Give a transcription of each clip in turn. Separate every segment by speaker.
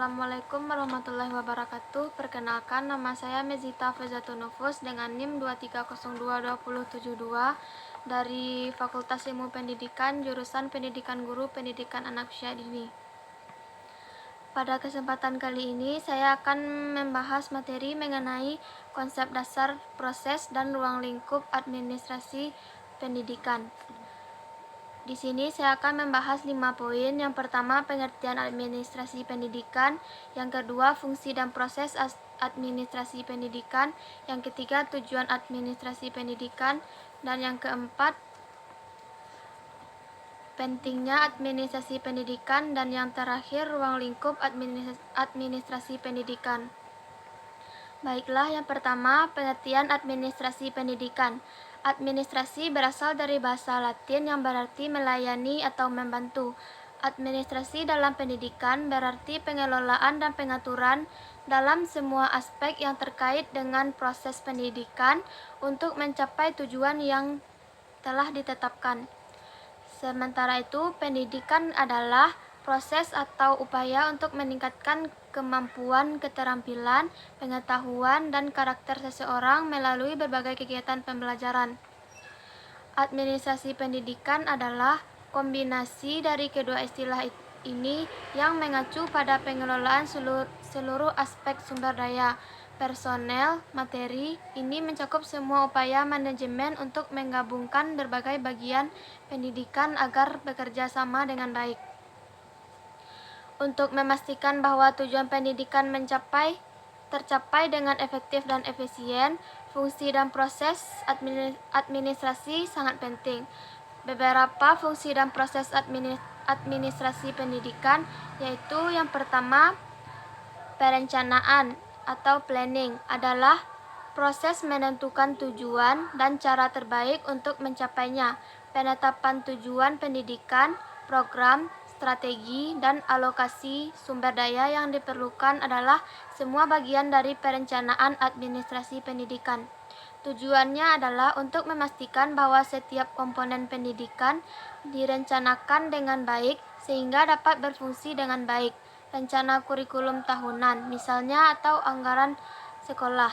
Speaker 1: Assalamualaikum warahmatullahi wabarakatuh. Perkenalkan, nama saya Mezita Fezatunufus dengan NIM 2302072 dari Fakultas Ilmu Pendidikan, jurusan Pendidikan Guru Pendidikan Anak Usia Dini. Pada kesempatan kali ini, saya akan membahas materi mengenai konsep dasar, proses, dan ruang lingkup administrasi pendidikan. Di sini saya akan membahas 5 poin. Yang pertama, pengertian administrasi pendidikan. Yang kedua, fungsi dan proses administrasi pendidikan. Yang ketiga, tujuan administrasi pendidikan. Dan yang keempat, pentingnya administrasi pendidikan. Dan yang terakhir, ruang lingkup administrasi pendidikan. Baiklah, yang pertama, pengertian administrasi pendidikan. Administrasi berasal dari bahasa Latin yang berarti melayani atau membantu. Administrasi dalam pendidikan berarti pengelolaan dan pengaturan dalam semua aspek yang terkait dengan proses pendidikan untuk mencapai tujuan yang telah ditetapkan. Sementara itu, pendidikan adalah proses atau upaya untuk meningkatkan kemampuan, keterampilan, pengetahuan, dan karakter seseorang melalui berbagai kegiatan pembelajaran. Administrasi pendidikan adalah kombinasi dari kedua istilah ini yang mengacu pada pengelolaan seluruh aspek sumber daya, personel, materi. Ini mencakup semua upaya manajemen untuk menggabungkan berbagai bagian pendidikan agar bekerja sama dengan baik. Untuk memastikan bahwa tujuan pendidikan tercapai dengan efektif dan efisien, fungsi dan proses administrasi sangat penting. Beberapa fungsi dan proses administrasi pendidikan yaitu yang pertama, perencanaan atau planning adalah proses menentukan tujuan dan cara terbaik untuk mencapainya. Penetapan tujuan pendidikan, program, strategi, dan alokasi sumber daya yang diperlukan adalah semua bagian dari perencanaan administrasi pendidikan. Tujuannya adalah untuk memastikan bahwa setiap komponen pendidikan direncanakan dengan baik sehingga dapat berfungsi dengan baik. Rencana kurikulum tahunan, misalnya, atau anggaran sekolah.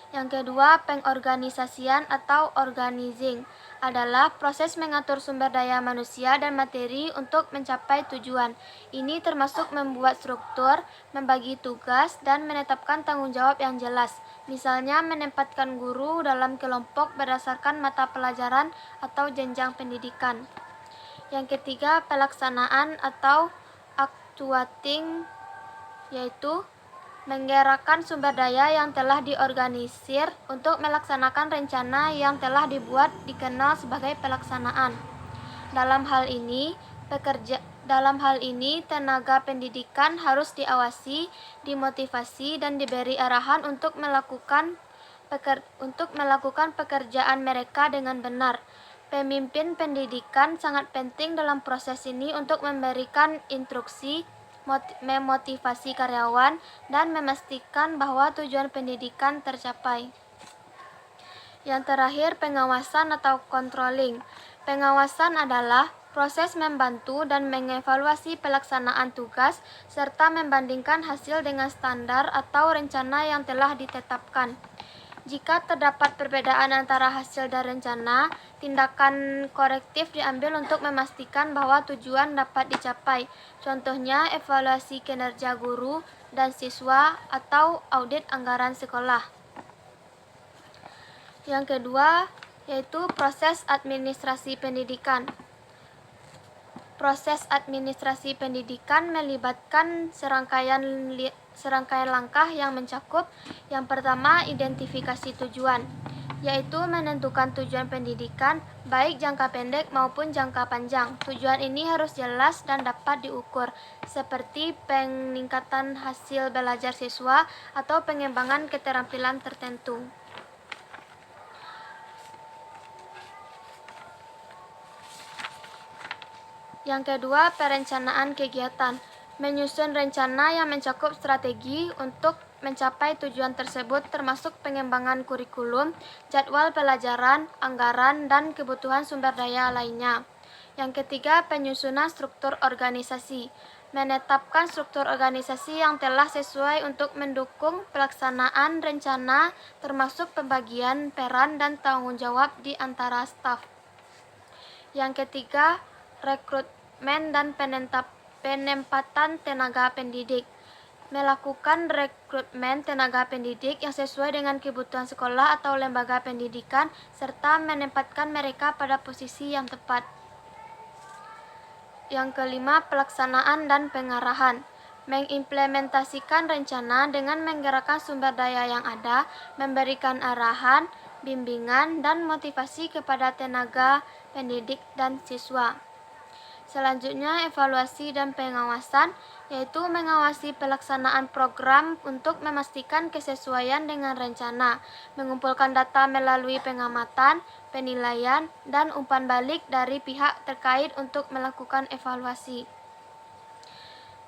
Speaker 1: Yang kedua, pengorganisasian atau organizing adalah proses mengatur sumber daya manusia dan materi untuk mencapai tujuan. Ini termasuk membuat struktur, membagi tugas, dan menetapkan tanggung jawab yang jelas. Misalnya, menempatkan guru dalam kelompok berdasarkan mata pelajaran atau jenjang pendidikan. Yang ketiga, pelaksanaan atau actuating, yaitu menggerakkan sumber daya yang telah diorganisir untuk melaksanakan rencana yang telah dibuat dikenal sebagai pelaksanaan. Dalam hal ini, tenaga pendidikan harus diawasi, dimotivasi, dan diberi arahan untuk melakukan pekerjaan mereka dengan benar. Pemimpin pendidikan sangat penting dalam proses ini untuk memberikan instruksi, memotivasi karyawan, dan memastikan bahwa tujuan pendidikan tercapai. Yang terakhir, pengawasan atau controlling. Pengawasan adalah proses membantu dan mengevaluasi pelaksanaan tugas serta membandingkan hasil dengan standar atau rencana yang telah ditetapkan. Jika terdapat perbedaan antara hasil dan rencana, tindakan korektif diambil untuk memastikan bahwa tujuan dapat dicapai. Contohnya, evaluasi kinerja guru dan siswa atau audit anggaran sekolah. Yang kedua, yaitu proses administrasi pendidikan. Proses administrasi pendidikan melibatkan serangkaian langkah yang mencakup yang pertama, identifikasi tujuan, yaitu menentukan tujuan pendidikan baik jangka pendek maupun jangka panjang. Tujuan ini harus jelas dan dapat diukur, seperti peningkatan hasil belajar siswa atau pengembangan keterampilan tertentu. Yang kedua, perencanaan kegiatan. Menyusun rencana yang mencakup strategi untuk mencapai tujuan tersebut termasuk pengembangan kurikulum, jadwal pelajaran, anggaran, dan kebutuhan sumber daya lainnya. Yang ketiga, penyusunan struktur organisasi. menetapkan struktur organisasi yang telah sesuai untuk mendukung pelaksanaan rencana termasuk pembagian peran dan tanggung jawab di antara staf. Yang ketiga, rekrutmen dan penempatan tenaga pendidik. Melakukan rekrutmen tenaga pendidik yang sesuai dengan kebutuhan sekolah atau lembaga pendidikan serta menempatkan mereka pada posisi yang tepat. Yang kelima, pelaksanaan dan pengarahan. Mengimplementasikan rencana dengan menggerakkan sumber daya yang ada, memberikan arahan, bimbingan, dan motivasi kepada tenaga pendidik dan siswa. Selanjutnya, evaluasi dan pengawasan, yaitu mengawasi pelaksanaan program untuk memastikan kesesuaian dengan rencana, mengumpulkan data melalui pengamatan, penilaian, dan umpan balik dari pihak terkait untuk melakukan evaluasi.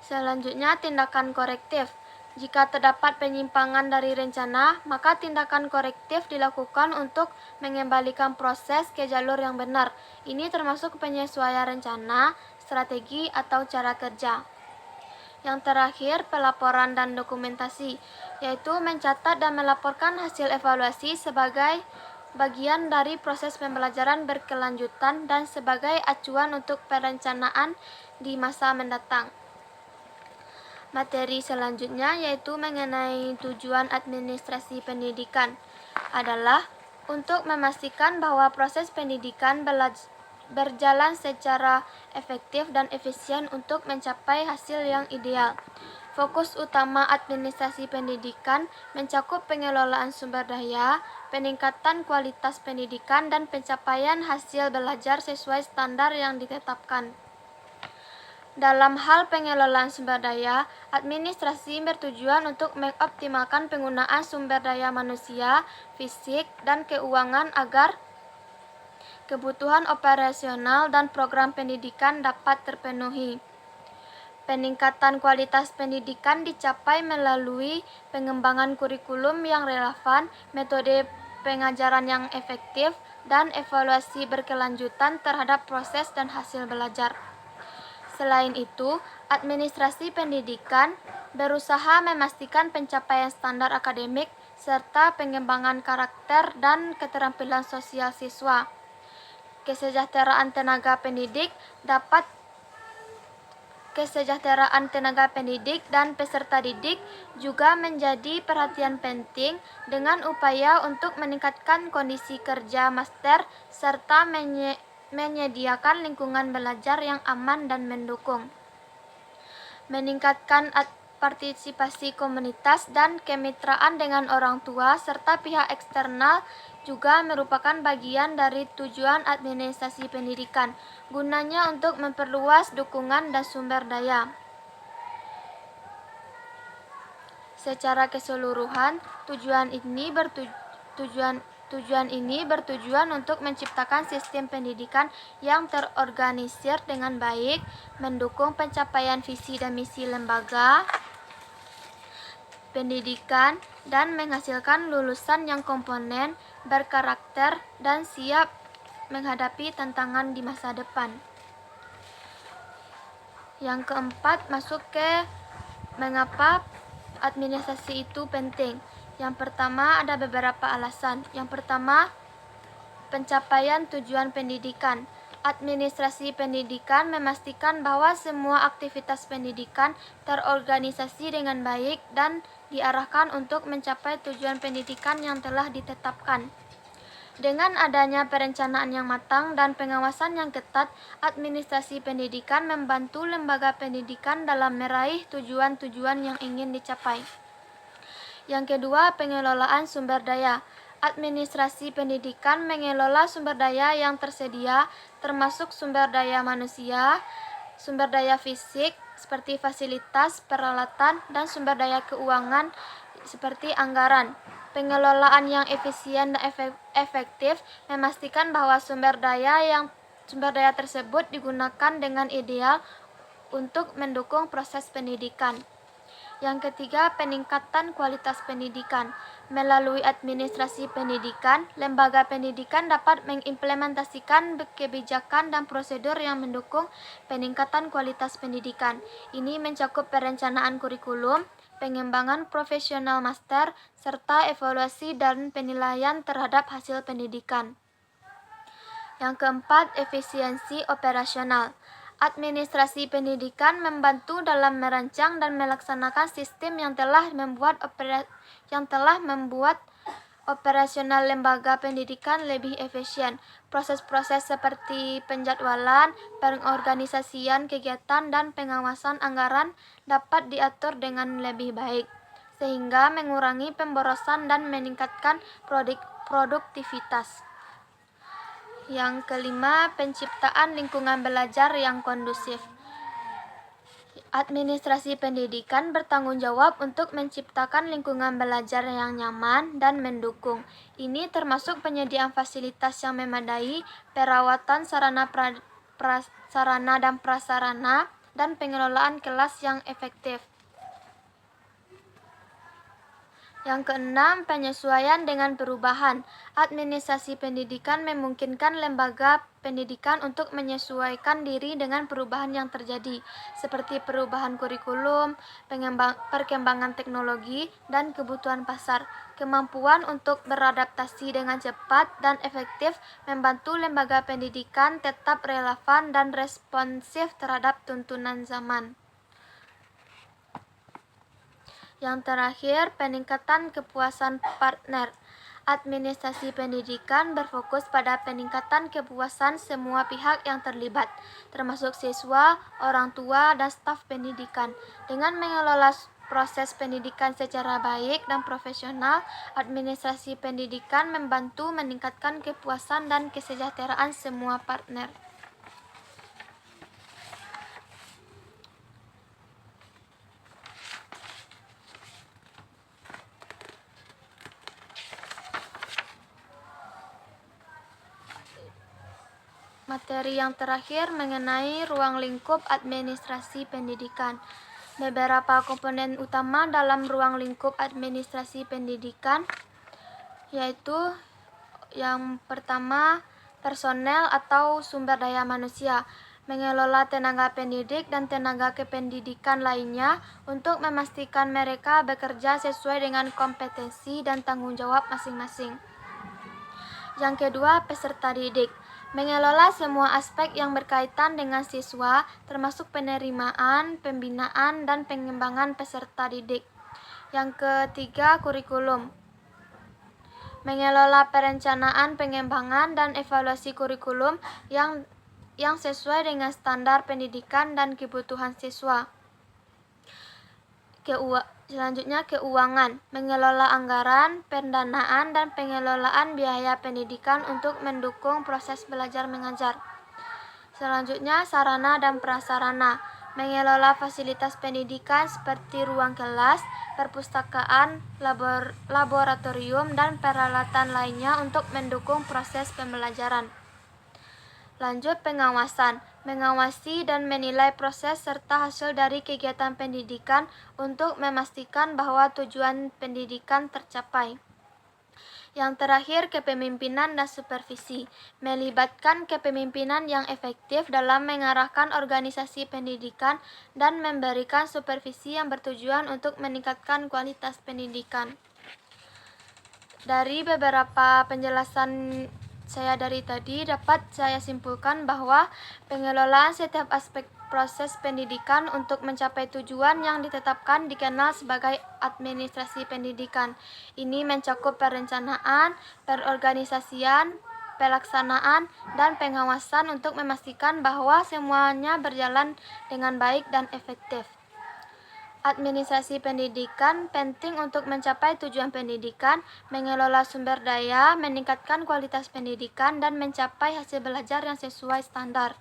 Speaker 1: Selanjutnya, tindakan korektif. Jika terdapat penyimpangan dari rencana, maka tindakan korektif dilakukan untuk mengembalikan proses ke jalur yang benar. Ini termasuk penyesuaian rencana, strategi, atau cara kerja. Yang terakhir, pelaporan dan dokumentasi, yaitu mencatat dan melaporkan hasil evaluasi sebagai bagian dari proses pembelajaran berkelanjutan dan sebagai acuan untuk perencanaan di masa mendatang. Materi selanjutnya yaitu mengenai tujuan administrasi pendidikan adalah untuk memastikan bahwa proses pendidikan berjalan secara efektif dan efisien untuk mencapai hasil yang ideal. Fokus utama administrasi pendidikan mencakup pengelolaan sumber daya, peningkatan kualitas pendidikan, dan pencapaian hasil belajar sesuai standar yang ditetapkan. Dalam hal pengelolaan sumber daya, administrasi bertujuan untuk mengoptimalkan penggunaan sumber daya manusia, fisik, dan keuangan agar kebutuhan operasional dan program pendidikan dapat terpenuhi. Peningkatan kualitas pendidikan dicapai melalui pengembangan kurikulum yang relevan, metode pengajaran yang efektif, dan evaluasi berkelanjutan terhadap proses dan hasil belajar. Selain itu, administrasi pendidikan berusaha memastikan pencapaian standar akademik serta pengembangan karakter dan keterampilan sosial siswa. Kesejahteraan tenaga pendidik dan peserta didik juga menjadi perhatian penting dengan upaya untuk meningkatkan kondisi kerja master serta menyediakan lingkungan belajar yang aman dan mendukung. Meningkatkan partisipasi komunitas dan kemitraan dengan orang tua serta pihak eksternal juga merupakan bagian dari tujuan administrasi pendidikan, gunanya untuk memperluas dukungan dan sumber daya. Secara keseluruhan, tujuan ini bertujuan untuk menciptakan sistem pendidikan yang terorganisir dengan baik, mendukung pencapaian visi dan misi lembaga pendidikan, dan menghasilkan lulusan yang kompeten, berkarakter, dan siap menghadapi tantangan di masa depan. Yang keempat, masuk ke mengapa administrasi itu penting. Yang pertama, ada beberapa alasan. Yang pertama, pencapaian tujuan pendidikan. Administrasi pendidikan memastikan bahwa semua aktivitas pendidikan terorganisasi dengan baik dan diarahkan untuk mencapai tujuan pendidikan yang telah ditetapkan. Dengan adanya perencanaan yang matang dan pengawasan yang ketat, administrasi pendidikan membantu lembaga pendidikan dalam meraih tujuan-tujuan yang ingin dicapai. Yang kedua, pengelolaan sumber daya. Administrasi pendidikan mengelola sumber daya yang tersedia, termasuk sumber daya manusia, sumber daya fisik seperti fasilitas, peralatan, dan sumber daya keuangan seperti anggaran. Pengelolaan yang efisien dan efektif memastikan bahwa sumber daya tersebut digunakan dengan ideal untuk mendukung proses pendidikan. Yang ketiga, peningkatan kualitas pendidikan. Melalui administrasi pendidikan, lembaga pendidikan dapat mengimplementasikan kebijakan dan prosedur yang mendukung peningkatan kualitas pendidikan. Ini mencakup perencanaan kurikulum, pengembangan profesional master, serta evaluasi dan penilaian terhadap hasil pendidikan. Yang keempat, efisiensi operasional. Administrasi pendidikan membantu dalam merancang dan melaksanakan sistem yang telah membuat operasional lembaga pendidikan lebih efisien. Proses-proses seperti penjadwalan, pengorganisasian kegiatan, dan pengawasan anggaran dapat diatur dengan lebih baik, sehingga mengurangi pemborosan dan meningkatkan produktivitas. Yang kelima, penciptaan lingkungan belajar yang kondusif. Administrasi pendidikan bertanggung jawab untuk menciptakan lingkungan belajar yang nyaman dan mendukung. Ini termasuk penyediaan fasilitas yang memadai, perawatan sarana dan prasarana, dan pengelolaan kelas yang efektif. Yang keenam, penyesuaian dengan perubahan. Administrasi pendidikan memungkinkan lembaga pendidikan untuk menyesuaikan diri dengan perubahan yang terjadi, seperti perubahan kurikulum, perkembangan teknologi, dan kebutuhan pasar. Kemampuan untuk beradaptasi dengan cepat dan efektif membantu lembaga pendidikan tetap relevan dan responsif terhadap tuntunan zaman. Yang terakhir, peningkatan kepuasan partner. Administrasi pendidikan berfokus pada peningkatan kepuasan semua pihak yang terlibat, termasuk siswa, orang tua, dan staf pendidikan. Dengan mengelola proses pendidikan secara baik dan profesional, administrasi pendidikan membantu meningkatkan kepuasan dan kesejahteraan semua partner. Materi yang terakhir mengenai ruang lingkup administrasi pendidikan. Beberapa komponen utama dalam ruang lingkup administrasi pendidikan yaitu yang pertama, personel atau sumber daya manusia, mengelola tenaga pendidik dan tenaga kependidikan lainnya untuk memastikan mereka bekerja sesuai dengan kompetensi dan tanggung jawab masing-masing. Yang kedua, peserta didik, mengelola semua aspek yang berkaitan dengan siswa, termasuk penerimaan, pembinaan, dan pengembangan peserta didik. Yang ketiga, kurikulum, mengelola perencanaan, pengembangan, dan evaluasi kurikulum yang sesuai dengan standar pendidikan dan kebutuhan siswa. Selanjutnya, keuangan, mengelola anggaran, pendanaan, dan pengelolaan biaya pendidikan untuk mendukung proses belajar mengajar. Selanjutnya, sarana dan prasarana, mengelola fasilitas pendidikan seperti ruang kelas, perpustakaan, laboratorium, dan peralatan lainnya untuk mendukung proses pembelajaran. Lanjut, pengawasan, mengawasi dan menilai proses serta hasil dari kegiatan pendidikan untuk memastikan bahwa tujuan pendidikan tercapai. Yang terakhir, kepemimpinan dan supervisi, melibatkan kepemimpinan yang efektif dalam mengarahkan organisasi pendidikan dan memberikan supervisi yang bertujuan untuk meningkatkan kualitas pendidikan. Dari beberapa penjelasan saya dari tadi, dapat saya simpulkan bahwa pengelolaan setiap aspek proses pendidikan untuk mencapai tujuan yang ditetapkan dikenal sebagai administrasi pendidikan. Ini mencakup perencanaan, perorganisasian, pelaksanaan, dan pengawasan untuk memastikan bahwa semuanya berjalan dengan baik dan efektif. Administrasi pendidikan penting untuk mencapai tujuan pendidikan, mengelola sumber daya, meningkatkan kualitas pendidikan, dan mencapai hasil belajar yang sesuai standar.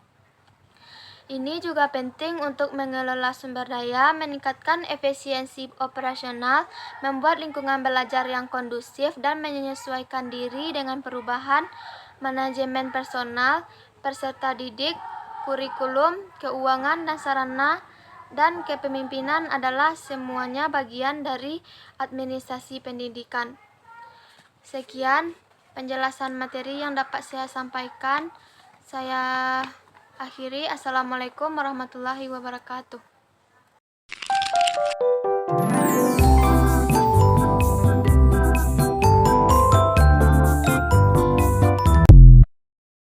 Speaker 1: Ini juga penting untuk mengelola sumber daya, meningkatkan efisiensi operasional, membuat lingkungan belajar yang kondusif, dan menyesuaikan diri dengan perubahan manajemen personal, peserta didik, kurikulum, keuangan, dan sarana dan kepemimpinan adalah semuanya bagian dari administrasi pendidikan. Sekian penjelasan materi yang dapat saya sampaikan. Saya akhiri. Assalamualaikum warahmatullahi wabarakatuh.